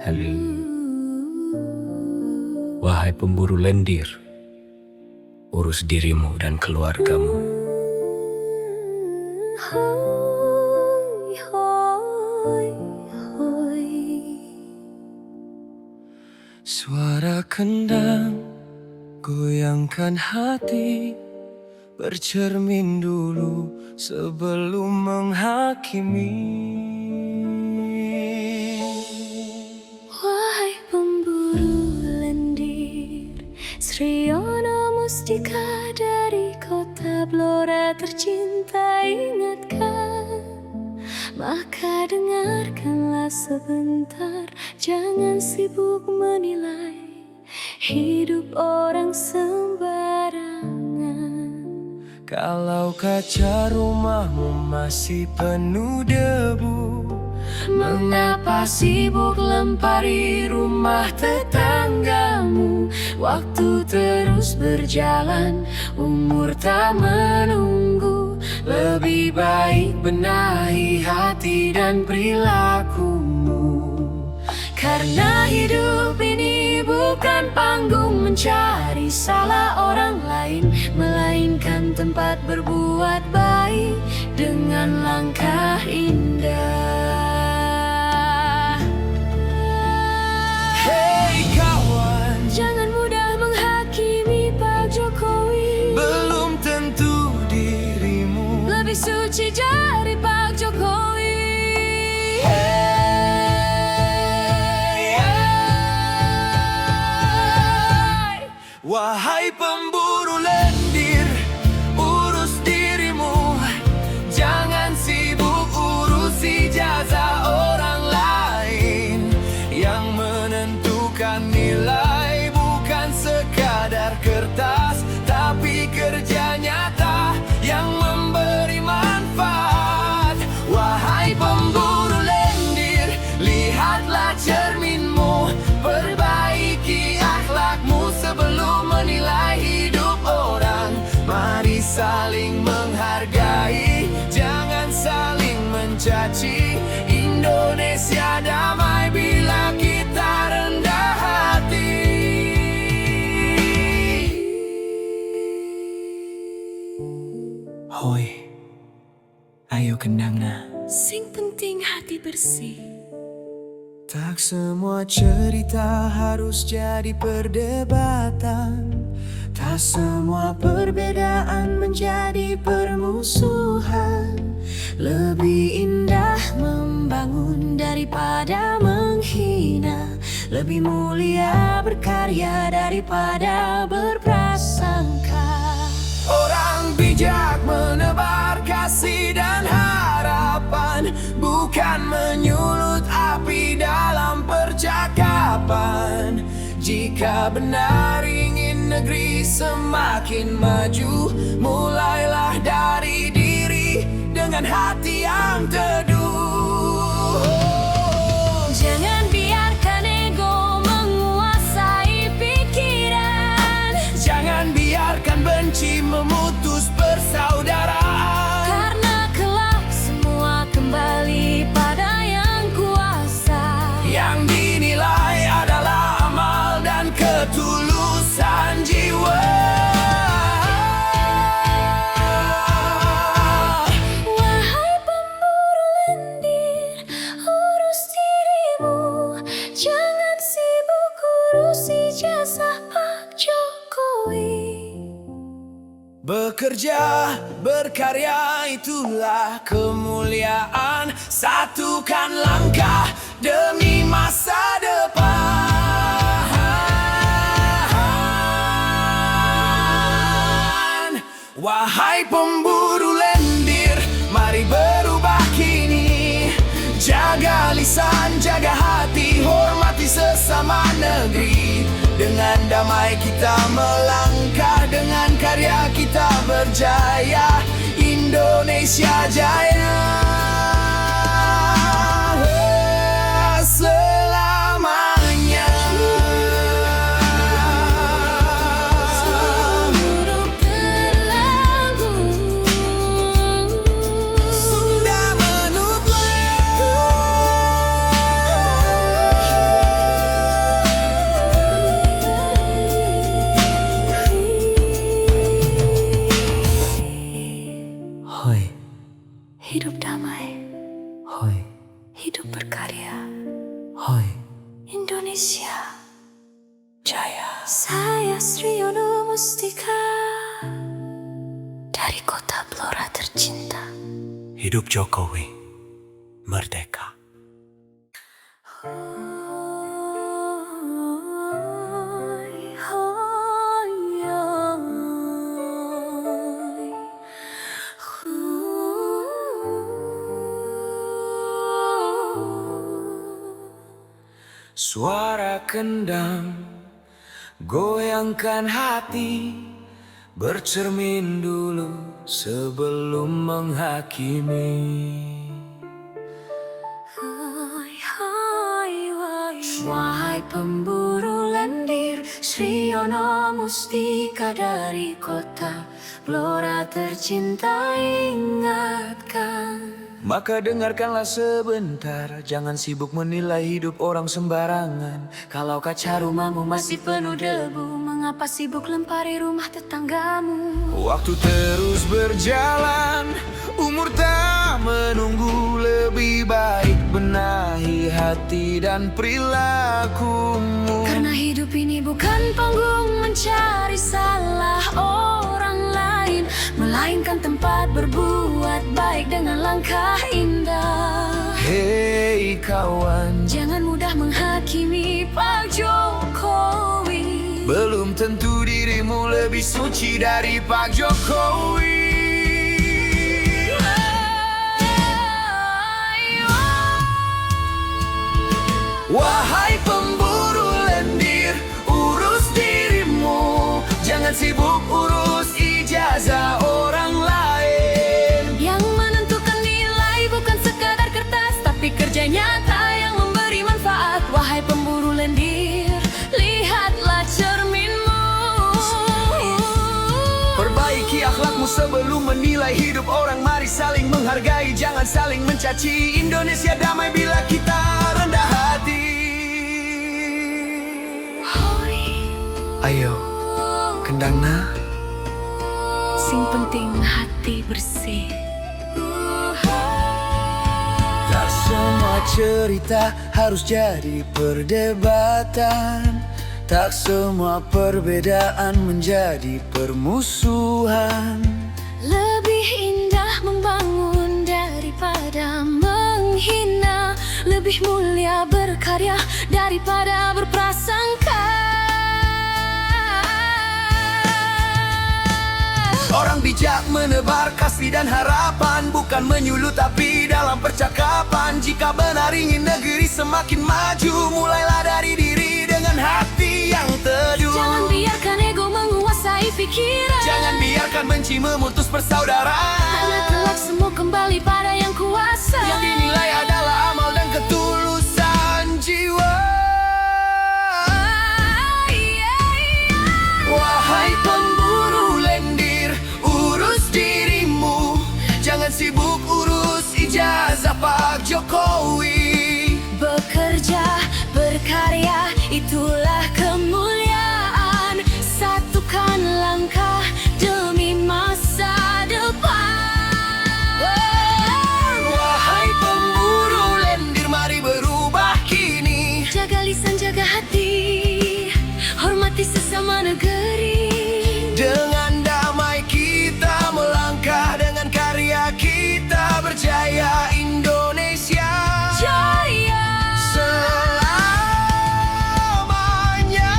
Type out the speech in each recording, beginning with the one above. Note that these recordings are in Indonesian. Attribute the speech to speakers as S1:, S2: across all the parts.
S1: Heli. Wahai pemburu lendir, urus dirimu dan keluargamu.
S2: Hoi, hoi, hoi.
S3: Suara kendang goyangkan hati, bercermin dulu sebelum menghakimi.
S2: Wahai pemburu lendir, Sriyono Mustika dari kota Blora tercinta, ingatkan. Maka dengarkanlah sebentar, jangan sibuk menilai hidup orang sembarangan.
S3: Kalau kaca rumahmu masih penuh debu,
S2: mengapa sibuk lempari rumah tetanggamu? Waktu terus berjalan, umur tak menunggu. Lebih baik benahi hati dan perilakumu. Karena hidup ini bukan panggung mencari salah orang lain, melainkan tempat berbuat baik dengan langkah indah.
S3: hei kawan,
S2: Jangan mudah menghakimi Pak Jokowi.
S3: belum tentu dirimu
S2: Lebih suci dari Pak Jokowi.
S3: Wahai pemburu lendir, urus dirimu. Jangan sibuk urusi jasa orang lain. Yang menentukan nilai bukan sekadar kertas, tapi kerja nyata yang memberi manfaat. Wahai pemburu lendir, lihatlah cerminmu, perbaiki akhlakmu sebelum menilai hidup orang. Mari saling menghargai, jangan saling mencaci. Indonesia damai bila kita rendah hati. Hoi, ayo kendangna.
S2: Sing penting hati bersih.
S3: Tak semua cerita harus jadi perdebatan. Tak semua perbedaan menjadi permusuhan. Lebih indah membangun daripada menghina. Lebih mulia berkarya daripada berprasangka. Orang bijak menebar kasih dan harapan, bukan menyulut api dalam percakapan. Jika benar ingin negeri semakin maju, mulailah dari diri dengan hati yang teduh.
S2: Jangan biarkan ego menguasai pikiran.
S3: Jangan biarkan benci memutus persaudaraan.
S2: Karena kelak semua kembali pada yang kuasa.
S3: Yang dinilai adalah amal dan ketulusan jiwa.
S2: Wahai pemburu lendir, urus dirimu. Jangan sibuk urusi jasa Pak Jokowi.
S3: Bekerja, berkarya, itulah kemuliaan. Satukan langkah demi masa depan. Wahai pemburu lendir, mari berubah kini. Jaga lisan, jaga hati, hormati sesama negeri. Dengan damai kita melangkah, dengan karya kita berjaya. Indonesia jaya selamanya.
S2: Buruk terlalu
S3: Sudah menutup
S2: hidup damai,
S1: Hoi,
S2: hidup berkarya.
S1: hoi.
S2: Indonesia
S1: Jaya.
S2: Saya Sriono Mustika dari kota Blora tercinta.
S1: Hidup Jokowi, merdeka.
S2: Hoi, hoi, hoi.
S3: Suara kendang goyangkan hati, bercermin dulu sebelum menghakimi.
S2: Hai, hai, hai. Wahai pemburu lendir, Sriono Mustika dari kota Blora tercinta, ingatkan.
S3: Maka dengarkanlah sebentar, jangan sibuk menilai hidup orang sembarangan. Kalau kaca rumahmu masih
S2: Penuh debu, mengapa sibuk lempari rumah tetanggamu?
S3: waktu terus berjalan, umur tak menunggu, lebih baik benahi hati dan perilakumu.
S2: Karena hidup ini bukan panggung mencari salah orang lain, melainkan tempat berbuat baik dengan langkah indah.
S3: Hei kawan,
S2: Jangan mudah menghakimi Pak Jokowi.
S3: belum tentu dirimu lebih suci dari Pak Jokowi. Wahai pemburu lendir, urus dirimu, jangan sibuk urus ijazah orang lain.
S2: Yang menentukan nilai bukan sekadar kertas, tapi kerja nyata yang memberi manfaat. Wahai pemburu lendir, lihatlah cerminmu.
S3: Perbaiki akhlakmu sebelum menilai hidup orang. Mari saling menghargai, jangan saling mencaci. Indonesia damai bila kita rendah hati.
S2: Hoi,
S3: Ayo, kendangna.
S2: sing penting hati bersih.
S3: Tak semua cerita harus jadi perdebatan. Tak semua perbedaan menjadi permusuhan.
S2: Lebih indah membangun daripada menghina. Lebih mulia berkarya daripada berprasangka.
S3: Orang bijak menebar kasih dan harapan, bukan menyulut tapi dalam percakapan. Jika benar ingin negeri semakin maju, mulailah dari diri dengan hati yang teduh.
S2: Jangan biarkan ego menguasai pikiran.
S3: Jangan biarkan benci memutus persaudaraan.
S2: Karena kelak semua kembali pada yang kuasa.
S3: Yang dinilai adalah amal dan ketulusan jiwa. Wahai pemburu lendir, urus dirimu, jangan sibuk urus ijazah Pak Jokowi.
S2: Bekerja, berkarya, itulah kemuliaan. Satukan langkah demi masa depan.
S3: Wahai pemburu lendir, mari berubah kini.
S2: Jaga lisan, jaga hati, hormati sesama negeri.
S3: Dengan damai kita melangkah, dengan karya kita berjaya. Indonesia
S2: Jaya.
S3: selamanya.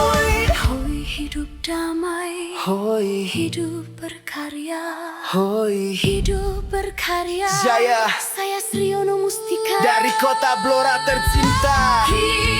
S2: Hoi, hidup damai,
S3: Hoi,
S2: hidup berkarya.
S3: hoi,
S2: Hidup berkarya.
S3: Jaya.
S2: Saya Sriono Mustika
S3: dari kota Blora tercinta.
S2: Hidup